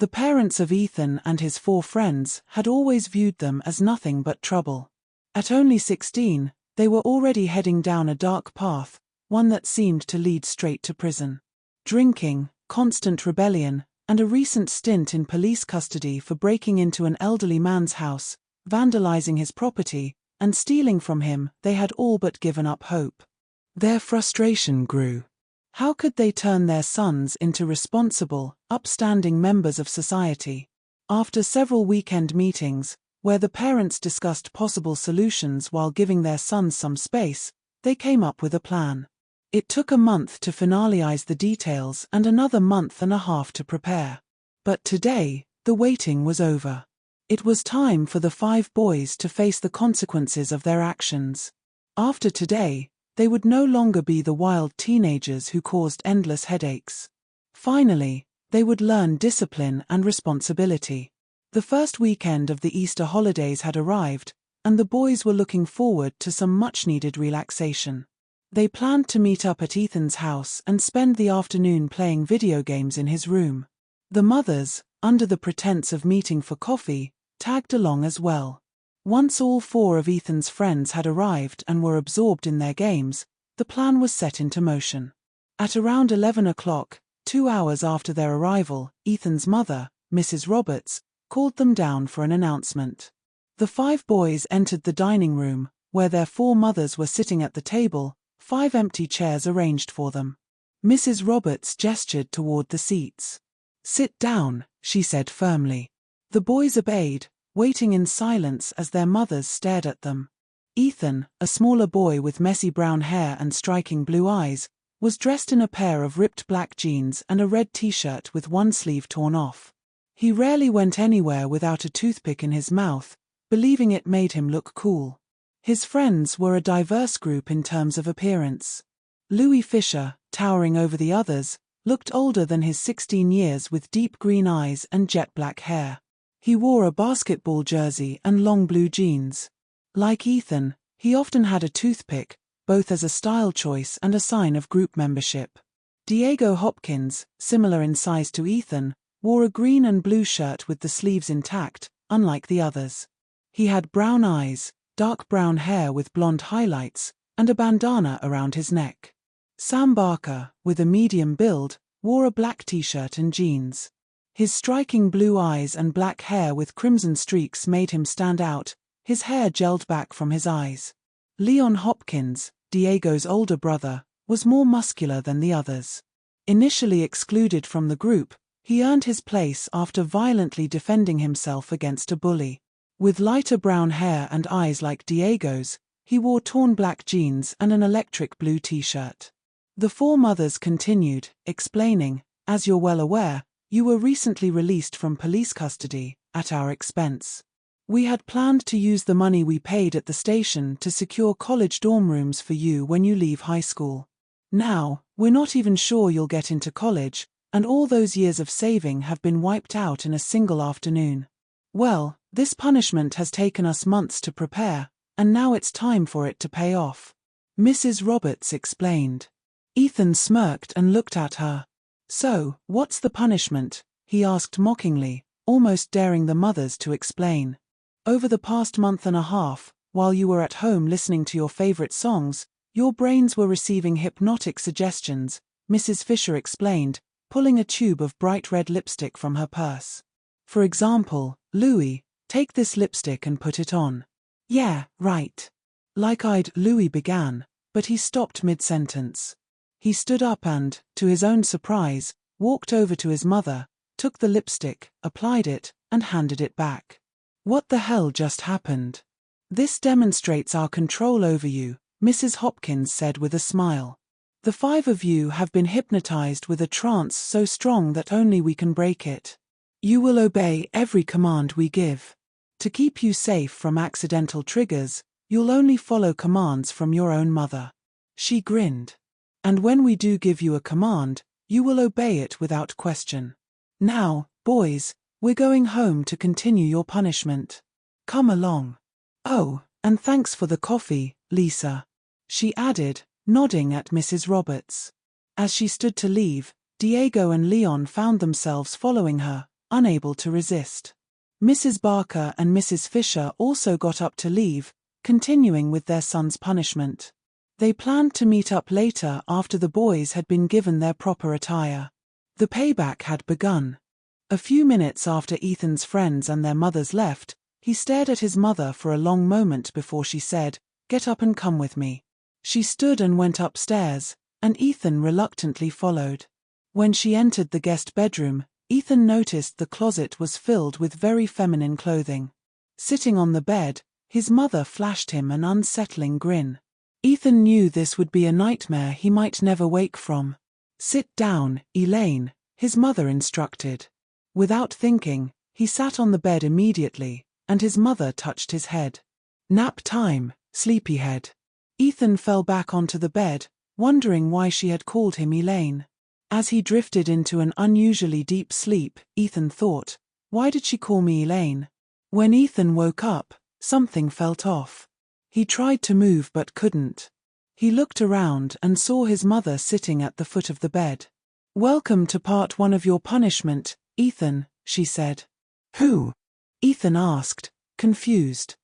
The parents of Ethan and his 4 friends had always viewed them as nothing but trouble. At only 16, they were already heading down a dark path, one that seemed to lead straight to prison. Drinking, constant rebellion, and a recent stint in police custody for breaking into an elderly man's house, vandalizing his property, and stealing from him, they had all but given up hope. Their frustration grew. How could they turn their sons into responsible, upstanding members of society? After several weekend meetings, where the parents discussed possible solutions while giving their sons some space, they came up with a plan. It took a month to finalize the details and another month and a half to prepare. But today, the waiting was over. It was time for the 5 boys to face the consequences of their actions. After today, they would no longer be the wild teenagers who caused endless headaches. Finally, they would learn discipline and responsibility. The first weekend of the Easter holidays had arrived, and the boys were looking forward to some much-needed relaxation. They planned to meet up at Ethan's house and spend the afternoon playing video games in his room. The mothers, under the pretense of meeting for coffee, tagged along as well. Once all 4 of Ethan's friends had arrived and were absorbed in their games, the plan was set into motion. At around 11 o'clock, 2 hours after their arrival, Ethan's mother, Mrs. Roberts, called them down for an announcement. The 5 boys entered the dining room, where their 4 mothers were sitting at the table, 5 empty chairs arranged for them. Mrs. Roberts gestured toward the seats. "Sit down," she said firmly. The boys obeyed, waiting in silence as their mothers stared at them. Ethan, a smaller boy with messy brown hair and striking blue eyes, was dressed in a pair of ripped black jeans and a red t-shirt with one sleeve torn off. He rarely went anywhere without a toothpick in his mouth, believing it made him look cool. His friends were a diverse group in terms of appearance. Louis Fisher, towering over the others, looked older than his 16 years with deep green eyes and jet black hair. He wore a basketball jersey and long blue jeans. Like Ethan, he often had a toothpick, both as a style choice and a sign of group membership. Diego Hopkins, similar in size to Ethan, wore a green and blue shirt with the sleeves intact, unlike the others. He had brown eyes, dark brown hair with blonde highlights, and a bandana around his neck. Sam Barker, with a medium build, wore a black t-shirt and jeans. His striking blue eyes and black hair with crimson streaks made him stand out, his hair gelled back from his eyes. Leon Hopkins, Diego's older brother, was more muscular than the others. Initially excluded from the group, he earned his place after violently defending himself against a bully. With lighter brown hair and eyes like Diego's, he wore torn black jeans and an electric blue t-shirt. The 4 mothers continued, explaining, "As you're well aware, you were recently released from police custody, at our expense. We had planned to use the money we paid at the station to secure college dorm rooms for you when you leave high school. Now, we're not even sure you'll get into college, and all those years of saving have been wiped out in a single afternoon. Well, this punishment has taken us months to prepare, and now it's time for it to pay off," Mrs. Roberts explained. Ethan smirked and looked at her. "So, what's the punishment?" he asked mockingly, almost daring the mothers to explain. "Over the past month and a half, while you were at home listening to your favorite songs, your brains were receiving hypnotic suggestions," Mrs. Fisher explained, pulling a tube of bright red lipstick from her purse. "For example, Louis, take this lipstick and put it on." "Yeah, right." Like-eyed Louis began, but he stopped mid-sentence. He stood up and, to his own surprise, walked over to his mother, took the lipstick, applied it, and handed it back. "What the hell just happened?" "This demonstrates our control over you," Mrs. Hopkins said with a smile. "The 5 of you have been hypnotized with a trance so strong that only we can break it. You will obey every command we give. To keep you safe from accidental triggers, you'll only follow commands from your own mother." She grinned. "And when we do give you a command, you will obey it without question. Now, boys, we're going home to continue your punishment. Come along. Oh, and thanks for the coffee, Lisa," she added, nodding at Mrs. Roberts. As she stood to leave, Diego and Leon found themselves following her, unable to resist. Mrs. Barker and Mrs. Fisher also got up to leave, continuing with their son's punishment. They planned to meet up later after the boys had been given their proper attire. The payback had begun. A few minutes after Ethan's friends and their mothers left, he stared at his mother for a long moment before she said, "Get up and come with me." She stood and went upstairs, and Ethan reluctantly followed. When she entered the guest bedroom, Ethan noticed the closet was filled with very feminine clothing. Sitting on the bed, his mother flashed him an unsettling grin. Ethan knew this would be a nightmare he might never wake from. "Sit down, Elaine," his mother instructed. Without thinking, he sat on the bed immediately, and his mother touched his head. "Nap time, sleepyhead." Ethan fell back onto the bed, wondering why she had called him Elaine. As he drifted into an unusually deep sleep, Ethan thought, "Why did she call me Elaine?" When Ethan woke up, something felt off. He tried to move but couldn't. He looked around and saw his mother sitting at the foot of the bed. "Welcome to part 1 of your punishment, Ethan," she said. "Who?" Ethan asked, confused.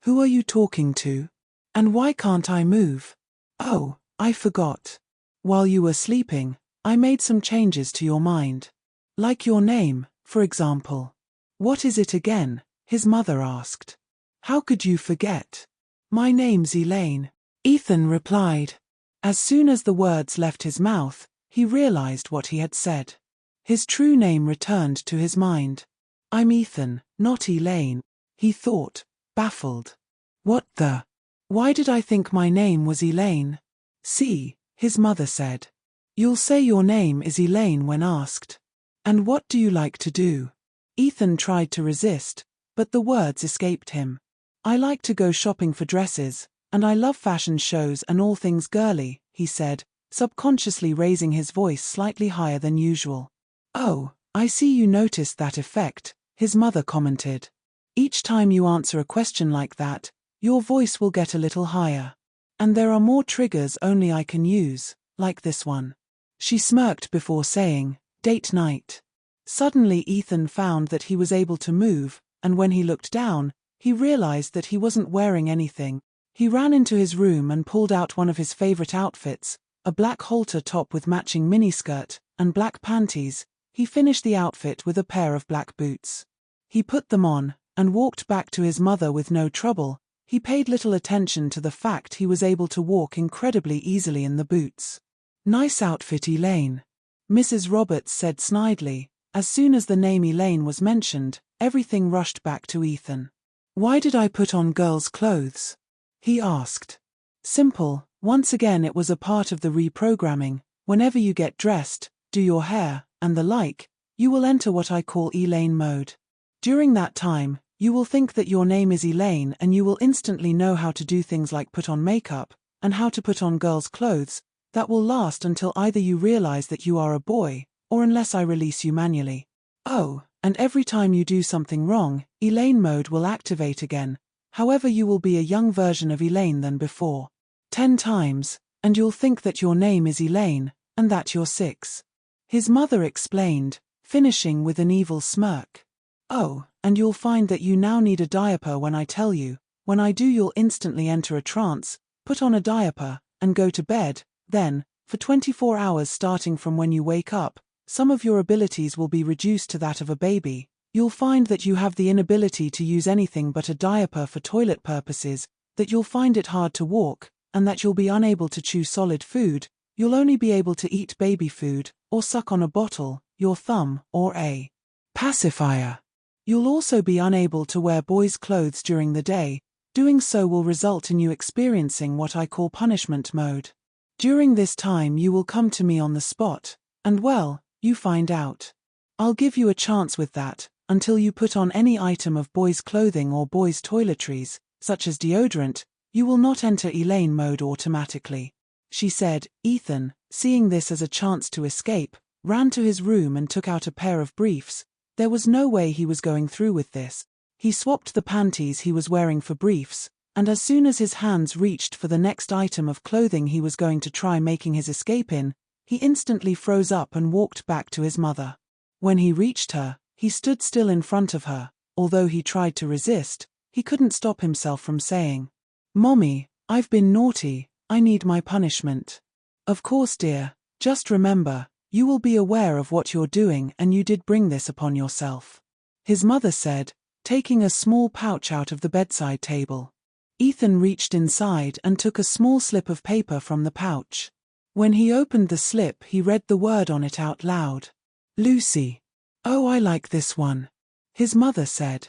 "Who are you talking to? And why can't I move?" "Oh, I forgot. While you were sleeping, I made some changes to your mind. Like your name, for example." "What is it again?" his mother asked. "How could you forget?" "My name's Elaine," Ethan replied. As soon as the words left his mouth, he realized what he had said. His true name returned to his mind. "I'm Ethan, not Elaine," he thought, baffled. "What the? Why did I think my name was Elaine?" "See," his mother said. "You'll say your name is Elaine when asked. And what do you like to do?" Ethan tried to resist, but the words escaped him. "I like to go shopping for dresses, and I love fashion shows and all things girly," he said, subconsciously raising his voice slightly higher than usual. "Oh, I see you noticed that effect," his mother commented. "Each time you answer a question like that, your voice will get a little higher. And there are more triggers only I can use, like this one." She smirked before saying, "Date night." Suddenly Ethan found that he was able to move, and when he looked down, he realized that he wasn't wearing anything. He ran into his room and pulled out one of his favorite outfits, a black halter top with matching miniskirt, and black panties. He finished the outfit with a pair of black boots. He put them on, and walked back to his mother with no trouble. He paid little attention to the fact he was able to walk incredibly easily in the boots. "Nice outfit, Elaine," Mrs. Roberts said snidely. As soon as the name Elaine was mentioned, everything rushed back to Ethan. "Why did I put on girls' clothes?" he asked. "Simple, once again it was a part of the reprogramming. Whenever you get dressed, do your hair, and the like, you will enter what I call Elaine mode. During that time, you will think that your name is Elaine and you will instantly know how to do things like put on makeup, and how to put on girls' clothes. That will last until either you realize that you are a boy, or unless I release you manually. Oh, and every time you do something wrong, Elaine mode will activate again. However, you will be a young version of Elaine than before. 10 times, and you'll think that your name is Elaine, and that you're 6. His mother explained, finishing with an evil smirk. "Oh, and you'll find that you now need a diaper when I tell you. When I do, you'll instantly enter a trance, put on a diaper, and go to bed. Then, for 24 hours starting from when you wake up, some of your abilities will be reduced to that of a baby. You'll find that you have the inability to use anything but a diaper for toilet purposes, that you'll find it hard to walk, and that you'll be unable to chew solid food. You'll only be able to eat baby food, or suck on a bottle, your thumb, or a pacifier. You'll also be unable to wear boys' clothes during the day. Doing so will result in you experiencing what I call punishment mode. During this time you will come to me on the spot, and well, you find out. I'll give you a chance with that, until you put on any item of boys' clothing or boys' toiletries, such as deodorant. You will not enter Elaine mode automatically," she said. Ethan, seeing this as a chance to escape, ran to his room and took out a pair of briefs. There was no way he was going through with this. He swapped the panties he was wearing for briefs, and as soon as his hands reached for the next item of clothing he was going to try making his escape in, he instantly froze up and walked back to his mother. When he reached her, He stood still in front of her. Although he tried to resist, he couldn't stop himself from saying, "Mommy, I've been naughty, I need my punishment." "Of course, dear, just remember, you will be aware of what you're doing and you did bring this upon yourself," his mother said, taking a small pouch out of the bedside table. Ethan reached inside and took a small slip of paper from the pouch. When he opened the slip, he read the word on it out loud. "Lucy. Oh, I like this one," his mother said.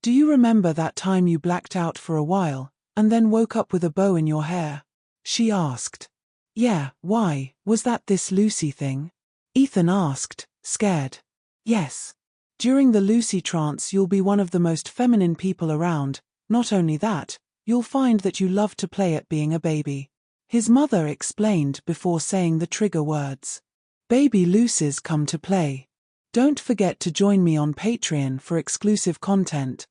"Do you remember that time you blacked out for a while, and then woke up with a bow in your hair?" she asked. "Yeah, why, was that this Lucy thing?" Ethan asked, scared. "Yes. During the Lucy trance you'll be one of the most feminine people around. Not only that, you'll find that you love to play at being a baby," his mother explained before saying the trigger words. "Baby Lucy's come to play. Don't forget to join me on Patreon for exclusive content,